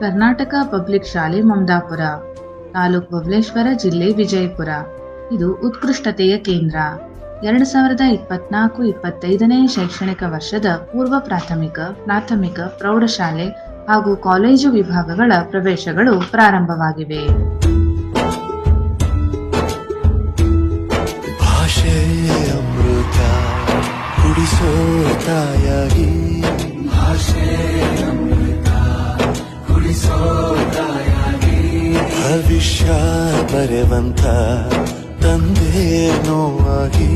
Karnataka public ಶಾಲೆ ಮಮದಾಪುರ, ತಾಲೂಕು ಬಬಲೇಶ್ವರ, ಜಿಲ್ಲೆ ವಿಜಯಪುರ. ಇದು ಉತ್ಕೃಷ್ಟತೆಯ ಕೇಂದ್ರ. 2024-25ನೇ ಶೈಕ್ಷಣಿಕ ವರ್ಷದ ಪೂರ್ವ ಪ್ರಾಥಮಿಕ, ಪ್ರಾಥಮಿಕ, ಪ್ರೌಢಶಾಲೆ ಹಾಗೂ ಕಾಲೇಜು ವಿಭಾಗಗಳ ಪ್ರವೇಶಗಳು ಪ್ರಾರಂಭವಾಗಿವೆ. ಭಾಷೆ ಅಮೃತ ಕುಡಿಸೋ ತಾಯಾಗಿ, ಭಾಷೆ ಅಮೃತ ಕುಡಿಸೋ ತಾಯಾಗಿ, ಭವಿಷ್ಯ ಬರೆವಂತ ತಂದೆ ನೋವಾಗಿ,